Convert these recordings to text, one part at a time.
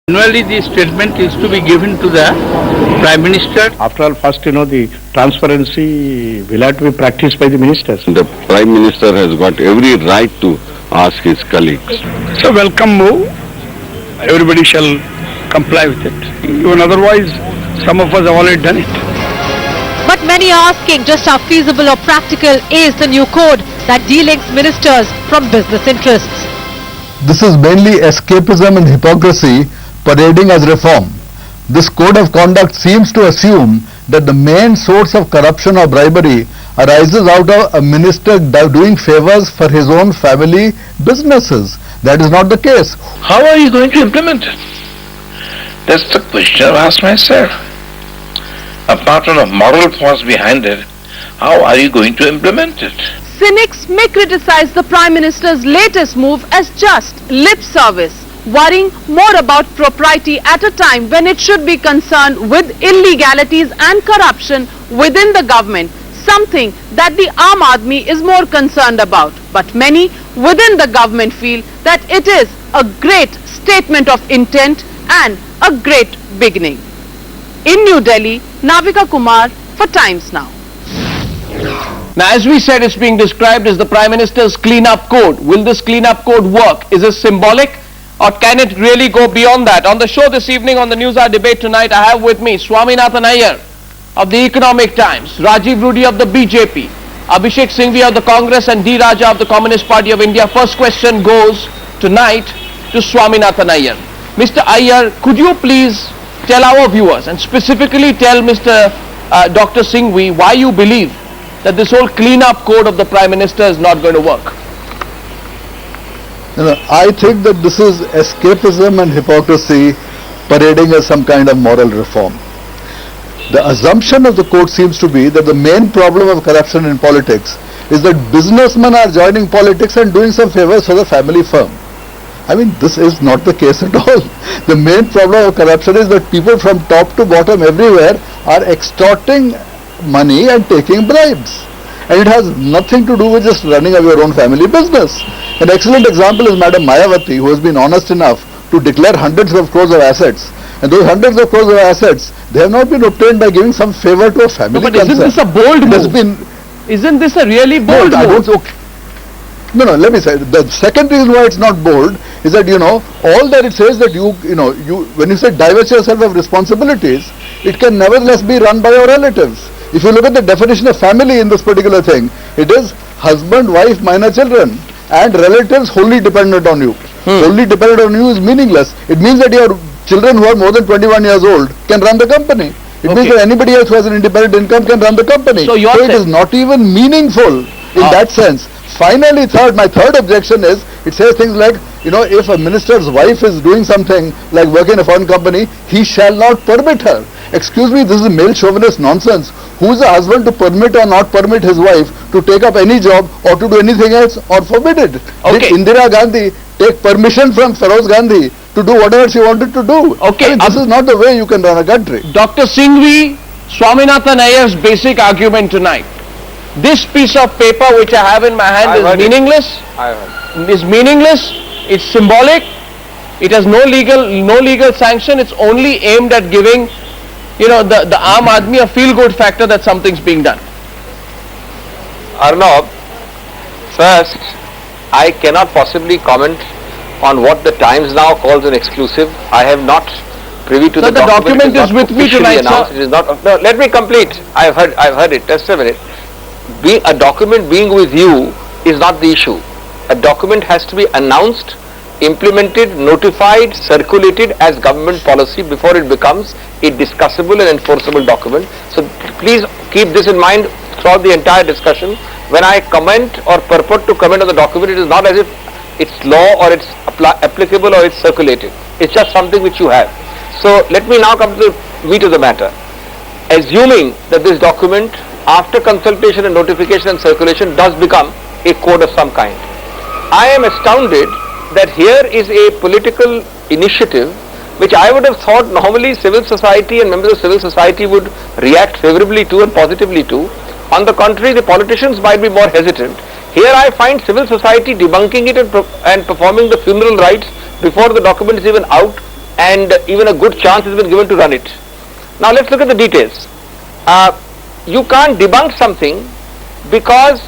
Annually, the statement is to be given to the Prime Minister. After all, first, the transparency will have to be practiced by the ministers. The Prime Minister has got every right to ask his colleagues. It's a welcome move. Everybody shall comply with it. Even otherwise, some of us have already done it. But many are asking just how feasible or practical is the new code that delinks ministers from business interests. This is mainly escapism and hypocrisy parading as reform. This code of conduct seems to assume that the main source of corruption or bribery arises out of a minister doing favors for his own family businesses. That is not the case. How are you going to implement it? That's the question I've asked myself. Apart from the moral force behind it, how are you going to implement it? Cynics may criticize the Prime Minister's latest move as just lip service, worrying more about propriety at a time when it should be concerned with illegalities and corruption within the government, something that the Aam Aadmi is more concerned about. But many within the government feel that it is a great statement of intent and a great beginning. In New Delhi, Navika Kumar for Times Now. Now, as we said, it's being described as the Prime Minister's clean-up code. Will this clean-up code work? Is it symbolic, or can it really go beyond that? On the show this evening, on the News Hour debate tonight, I have with me Swaminathan Iyer of the Economic Times, Rajiv Rudi of the BJP, Abhishek Singhvi of the Congress, and D. Raja of the Communist Party of India. First question goes tonight to Swaminathan Iyer. Mr. Iyer, could you please tell our viewers, and specifically tell Mr. Dr. Singhvi, why you believe that this whole clean-up code of the Prime Minister is not going to work? I think that this is escapism and hypocrisy parading as some kind of moral reform. The assumption of the code seems to be that the main problem of corruption in politics is that businessmen are joining politics and doing some favors for the family firm. I mean, this is not the case at all. The main problem of corruption is that people from top to bottom everywhere are extorting money and taking bribes. And it has nothing to do with just running of your own family business. An excellent example is Madam Mayawati, who has been honest enough to declare hundreds of crores of assets. And those hundreds of crores of assets, they have not been obtained by giving some favor to a family But concern. isn't this a bold move? Isn't this a really bold move? No, let me say, the second reason why it's not bold is that, all that it says that when you say divest yourself of responsibilities, it can nevertheless be run by your relatives. If you look at the definition of family in this particular thing, it is husband, wife, minor children, and relatives wholly dependent on you. Wholly dependent on you is meaningless. It means that your children who are more than 21 years old can run the company. It means that anybody else who has an independent income can run the company. So it is not even meaningful in that sense. Finally, my third objection is, it says things like, if a minister's wife is doing something like work in a foreign company, he shall not permit her. Excuse me, this is male chauvinist nonsense. Who is a husband to permit or not permit his wife to take up any job or to do anything else or forbid it? Did Indira Gandhi take permission from Feroz Gandhi to do whatever she wanted to do? This is not the way you can run a country. Dr. Singhvi, Swaminathan Iyer's basic argument tonight. This piece of paper which I have in my hand is meaningless. Is meaningless. It's symbolic. It has no legal sanction. It's only aimed at giving, the Aam Aadmi a feel-good factor that something's being done. Arnab, first, I cannot possibly comment on what the Times Now calls an exclusive. I have not privy to the document. The document is with me tonight, sir. It is not. No, let me complete. I've heard it. Just a minute. A document being with you is not the issue. A document has to be announced, implemented, notified, circulated as government policy before it becomes a discussable and enforceable document. So please keep this in mind throughout the entire discussion. When I comment or purport to comment on the document, it is not as if it's law or it's applicable or it's circulated. It's just something which you have. So let me now come to the meat of the matter. Assuming that this document, after consultation and notification and circulation, does become a code of some kind, I am astounded that here is a political initiative which I would have thought normally civil society and members of civil society would react favorably to and positively to. On the contrary, the politicians might be more hesitant. Here I find civil society debunking it and performing the funeral rites before the document is even out and even a good chance has been given to run it. Now let's look at the details. You can't debunk something because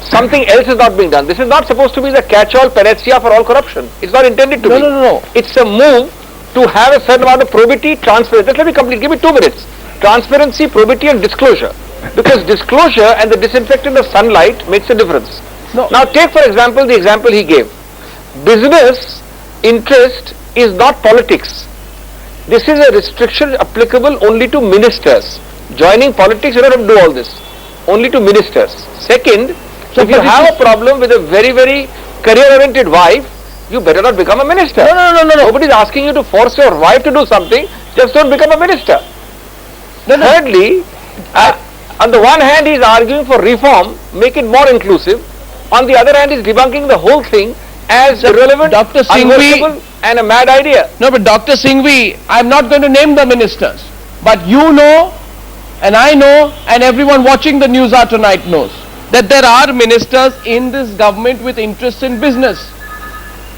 something else is not being done. This is not supposed to be the catch-all panacea for all corruption. It's not intended to be. No. It's a move to have a certain amount of probity, transparency. Let me complete. Give me 2 minutes. Transparency, probity and disclosure. Because disclosure and the disinfectant of sunlight makes a difference. No. Now take for example the example he gave. Business interest is not politics. This is a restriction applicable only to ministers. Joining politics, you don't have to do all this. Only to ministers. Second, if you have a problem with a very, very career-oriented wife, you better not become a minister. No. Nobody is asking you to force your wife to do something. Just don't become a minister. Thirdly, on the one hand he is arguing for reform, make it more inclusive. On the other hand he is debunking the whole thing as irrelevant, Dr. Singhvi, unworkable and a mad idea. No, but Dr. Singhvi, I'm not going to name the ministers, but you know, and I know, and everyone watching the News Hour tonight knows that there are ministers in this government with interest in business.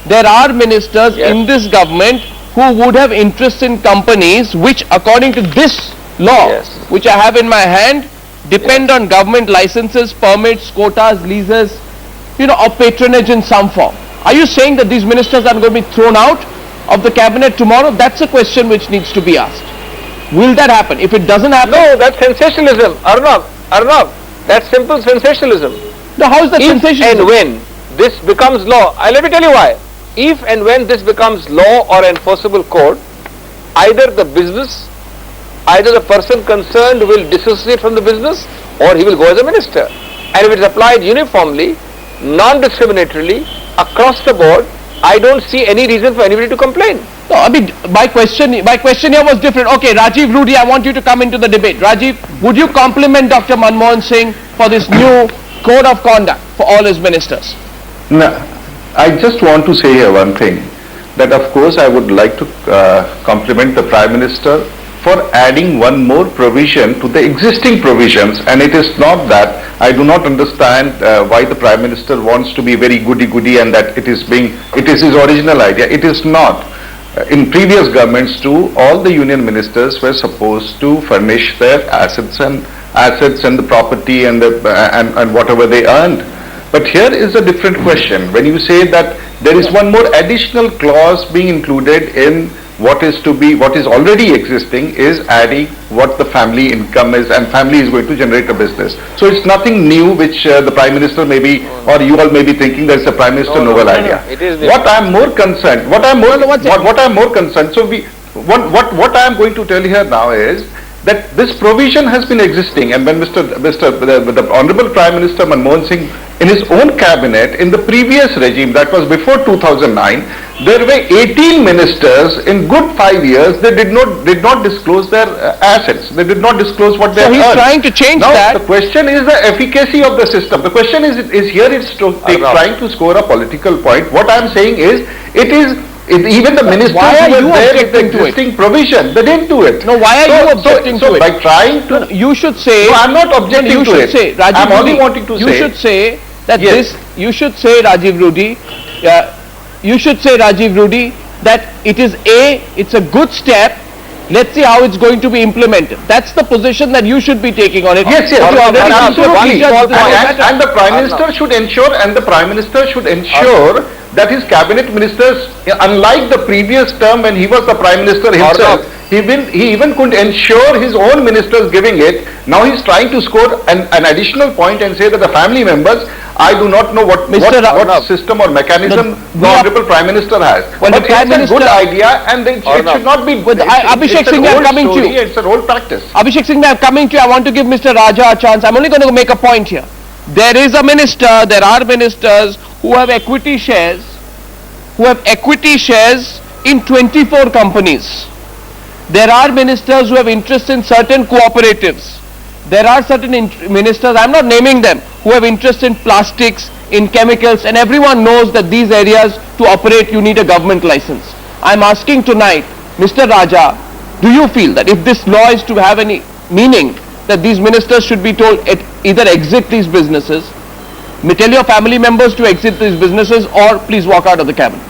There are ministers in this government who would have interest in companies which, according to this law, which I have in my hand, depend on government licenses, permits, quotas, leases, or patronage in some form. Are you saying that these ministers are going to be thrown out of the cabinet tomorrow? That's a question which needs to be asked. Will that happen? If it doesn't happen... No, that's sensationalism. Arnab, that's simple sensationalism. No, how is that sensationalism? If and when this becomes law, let me tell you why. If and when this becomes law or enforceable code, either the person concerned will dissociate from the business or he will go as a minister. And if it is applied uniformly, non-discriminatorily, across the board, I don't see any reason for anybody to complain. No, I mean, my question here was different. Okay, Rajiv Rudi, I want you to come into the debate. Rajiv, would you compliment Dr. Manmohan Singh for this new code of conduct for all his ministers? No, I just want to say here one thing, that of course I would like to compliment the Prime Minister for adding one more provision to the existing provisions, and it is not that. I do not understand why the Prime Minister wants to be very goody-goody and that it is his original idea. It is not. In previous governments too, all the union ministers were supposed to furnish their assets and the property and whatever they earned. But here is a different question. When you say that there is one more additional clause being included in what is already existing, is adding what the family income is, and family is going to generate a business. So it's nothing new which the Prime Minister may be, or you all may be thinking that it's a Prime Minister novel idea. It is what I am more concerned, what I am going to tell here now is that this provision has been existing, and when the Honorable Prime Minister Manmohan Singh in his own cabinet in the previous regime, that was before 2009, there were 18 ministers in good 5 years. They did not disclose their assets. They did not disclose what they earned. So he's trying to change now, that. The question is the efficacy of the system. The question is trying to score a political point. What I am saying is, even the ministers who were there in the existing provision, they didn't do it. No, why are you objecting to it? By trying to... No, you should say... No, I am not objecting to it. I am only wanting to say... You should say that you should say, Rajiv Rudi, that it's a good step. Let's see how it's going to be implemented. That's the position that you should be taking on it. Yes. Absolutely. And the Prime Minister should ensure that his cabinet ministers, unlike the previous term when he was the Prime Minister himself, he even couldn't ensure his own ministers giving it. Now he's trying to score an additional point and say that the family members, I do not know what system or mechanism the Honorable Prime Minister has. Well, but it's a good idea, and it should not be... Abhishek Singh, I'm coming to you. It's an old practice. Abhishek Singh, I'm coming to you. I want to give Mr. Raja a chance. I'm only going to make a point here. There are ministers who have equity shares, in 24 companies. There are ministers who have interest in certain cooperatives. There are certain ministers, I'm not naming them, who have interest in plastics, in chemicals, and everyone knows that these areas, to operate, you need a government license. I'm asking tonight, Mr. Raja, do you feel that if this law is to have any meaning, that these ministers should be told either exit these businesses, tell your family members to exit these businesses, or please walk out of the cabinet?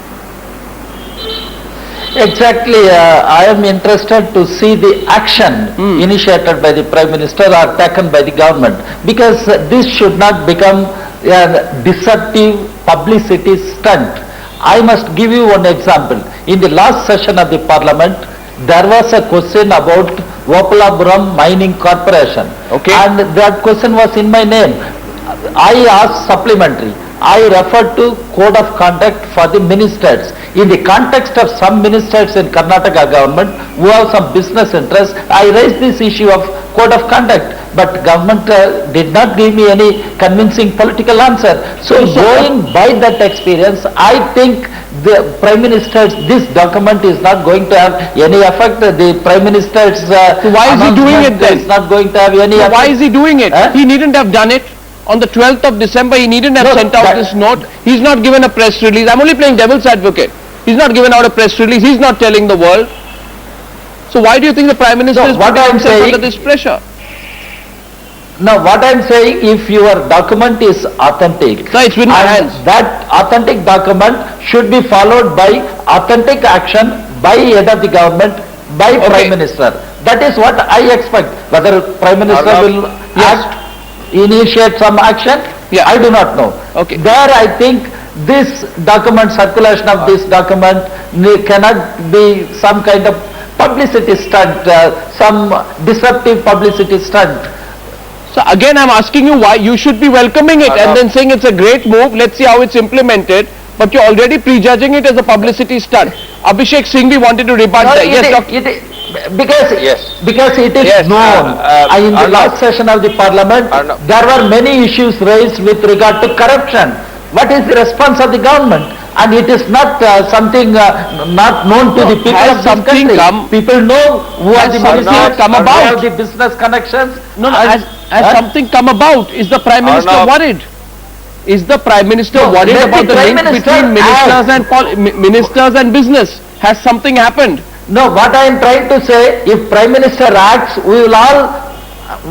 Exactly, I am interested to see the action initiated by the Prime Minister or taken by the government, because this should not become a deceptive publicity stunt. I must give you one example. In the last session of the Parliament, there was a question about Vopalapuram Mining Corporation. Okay. And that question was in my name. I asked supplementary. I referred to code of conduct for the ministers. In the context of some ministers in Karnataka government who have some business interests, I raised this issue of code of conduct, but government did not give me any convincing political answer. So going by that experience, I think the Prime Minister's, this document is not going to have any effect. The Prime Minister's So why is he doing it then? is not going to have any effect. Why is he doing it? Huh? He needn't have done it. On the 12th of December, he needn't have No, sent out that- this note. He's not given a press release. I'm only playing devil's advocate. He's not given out a press release. He's not telling the world. So why do you think the Prime Minister No, is what putting I'm himself saying- under this pressure? Now what I am saying, if your document is authentic, Sir, it's in my and hands. that authentic document should be followed by authentic action by head of the government, by Prime Minister. That is what I expect. Whether Prime Minister Arnab, will yes. act, initiate some action, Yeah. I do not know. Okay. There I think this document, circulation of this document cannot be some kind of publicity stunt, some disruptive publicity stunt. So again, I'm asking you why you should be welcoming it and then saying it's a great move. Let's see how it's implemented. But you're already prejudging it as a publicity stunt. Abhishek Singhvi wanted to rebut No, that. Yes, it Doctor. is, because it is Yes, known. In the Arnab. last session of the Parliament, Arnab. there were many issues raised with regard to corruption. What is the response of the government? And it is not something not known to the people has of this something country. come- People know who are has the something ministers, come who about? have the business connections. No, no, and- has something come about? Is the Prime Minister Arnab. worried? Is the Prime Minister No, worried let about the the Prime link Minister between ministers act. and ministers and business? Has something happened? No, what I am trying to say, if Prime Minister acts, we will all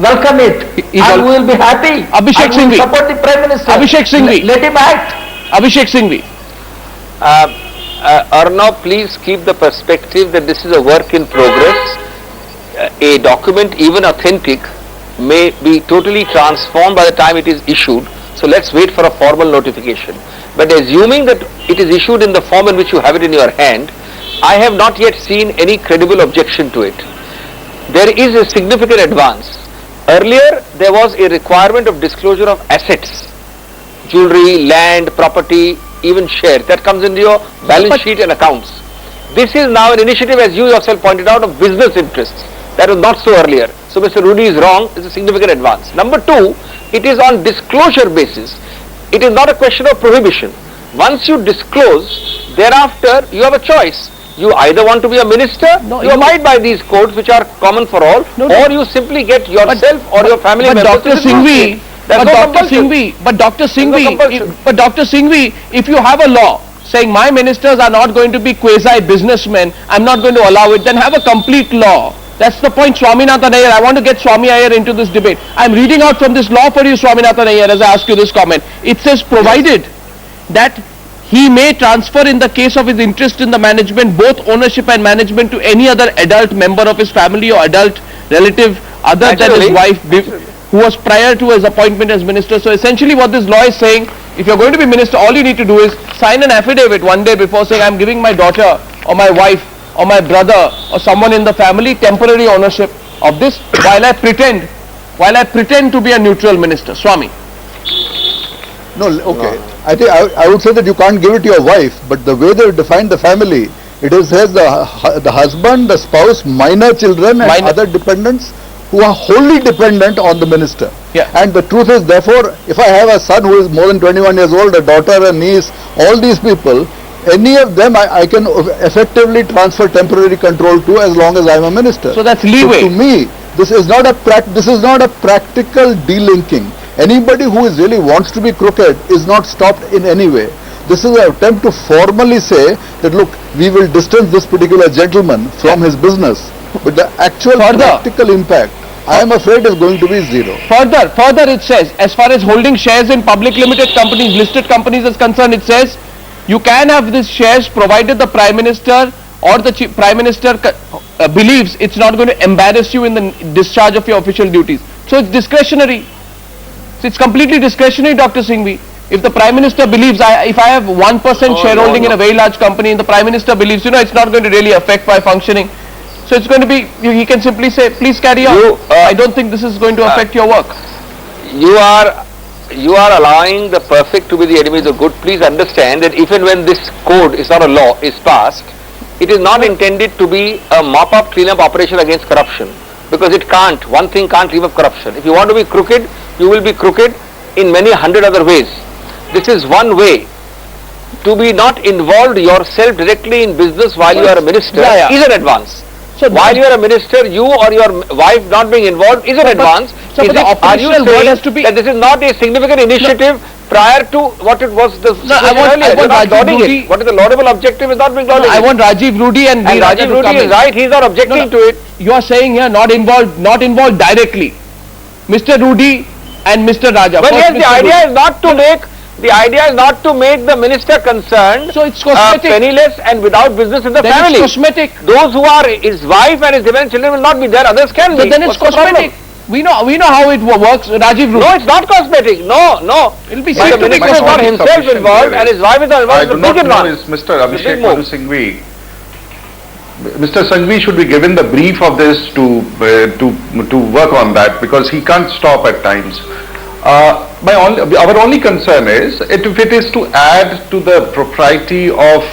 welcome it. He's And al- we will be happy. Abhishek And we will Singhvi. support the Prime Minister. Abhishek Singhvi. Let him act. Abhishek Singhvi. Arnab, please keep the perspective that this is a work in progress. A document, even authentic, may be totally transformed by the time it is issued. So let's wait for a formal notification. But assuming that it is issued in the form in which you have it in your hand, I have not yet seen any credible objection to it. There is a significant advance. Earlier, there was a requirement of disclosure of assets, jewelry, land, property, even shares. That comes into your balance sheet and accounts. This is now an initiative, as you yourself pointed out, of business interests. That was not so earlier. So Mr. Rudy is wrong. It's a significant advance. Number two, it is on disclosure basis. It is not a question of prohibition. Once you disclose, thereafter you have a choice. You either want to be a minister, you abide by these codes which are common for all, or you simply get yourself or your family But members. Dr. to disclose Singhvi, it. There's no compulsion. But Dr. Singhvi, if you have a law saying my ministers are not going to be quasi-businessmen, I'm not going to allow it, then have a complete law. That's the point, Swaminathan Iyer. I want to get Swami Iyer into this debate. I'm reading out from this law for you, Swaminathan Iyer, as I ask you this comment. It says, provided that he may transfer in the case of his interest in the management, both ownership and management, to any other adult member of his family or adult relative other than his wife, who was prior to his appointment as minister. So essentially what this law is saying, if you're going to be minister, all you need to do is sign an affidavit one day before saying, I'm giving my daughter or my wife or my brother or someone in the family temporary ownership of this while I pretend to be a neutral minister. Swami. No, okay. I think I would say that you can't give it to your wife, but the way they define the family, it is says the husband, the spouse, minor children and other dependents who are wholly dependent on the minister. Yeah. And the truth is, therefore, if I have a son who is more than 21 years old, a daughter, a niece, all these people, any of them I can effectively transfer temporary control to as long as I am a minister. So that's leeway. So to me, this is not a practical delinking. Anybody who is really wants to be crooked is not stopped in any way. This is an attempt to formally say that, look, we will distance this particular gentleman from his business, but the actual practical impact, I am afraid, is going to be zero. Further it says, as far as holding shares in public limited companies, listed companies is concerned, it says, you can have these shares provided the Prime Minister or the Prime Minister believes it's not going to embarrass you in the discharge of your official duties. So it's discretionary. So it's completely discretionary, Dr. Singhvi. If the Prime Minister believes, if I have 1% shareholding in a very large company and the Prime Minister believes, it's not going to really affect my functioning. So it's going to be, he can simply say, please carry on. I don't think this is going to affect your work. You are allowing the perfect to be the enemy of the good. Please understand that even when this code is not a law, is passed, it is not intended to be a mop-up, clean-up operation against corruption. Because it can't. One thing can't remove corruption. If you want to be crooked, you will be crooked in many hundred other ways. This is one way. To be not involved yourself directly in business while you are a minister is an advance. So while you are a minister, you or your wife not being involved is an advance. So are you saying that this is not a significant initiative prior to what it was the earlier? What is the laudable objective is not being lauded. I want Rajiv Rudi and Rajiv Rudi is right, he is not objecting to it. You are saying here not involved directly. Mr. Rudi and Mr. Raja. Well, yes, the idea is not to make the minister concerned, so it's cosmetic, penniless and without business in the then family. It's cosmetic. Those who are his wife and his dependent children will not be there, others can be. Then it's cosmetic. We know how it works, Rajiv Rudi. No, it's not cosmetic. No. It'll be the minister is not himself involved and his wife is not involved. I do not know is Mr. Abhishek Manu Singhvi. Mr. Singhvi should be given the brief of this to work on that, because he can't stop at times. Our only concern is if it is to add to the propriety of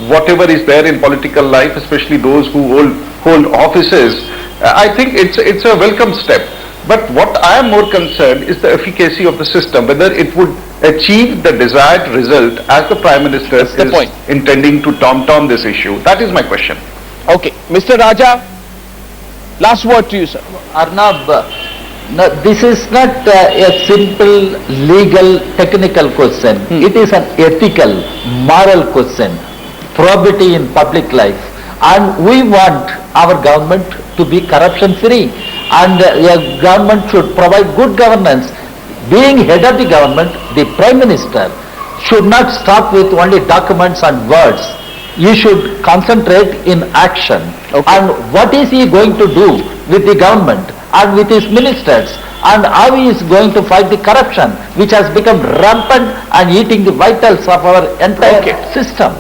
whatever is there in political life, especially those who hold offices. I think it's a welcome step. But what I am more concerned is the efficacy of the system, whether it would achieve the desired result as the Prime Minister is intending to tom-tom this issue. That is my question. Okay. Mr. Raja, last word to you, sir. Arnab, no, this is not a simple legal technical question. It is an ethical, moral question. Probity in public life. And we want our government to be corruption free, and a government should provide good governance. Being head of the government, the Prime Minister should not stop with only documents and words. He should concentrate in action. And what is he going to do with the government and with his ministers, and how he is going to fight the corruption which has become rampant and eating the vitals of our entire system.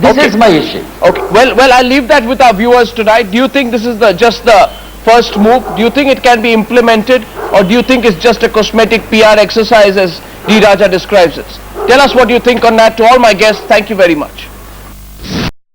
This is my issue. Okay. Well, I'll leave that with our viewers tonight. Do you think this is just the first move? Do you think it can be implemented, or do you think it's just a cosmetic PR exercise as D. Raja describes it? Tell us what you think on that. To all my guests, thank you very much.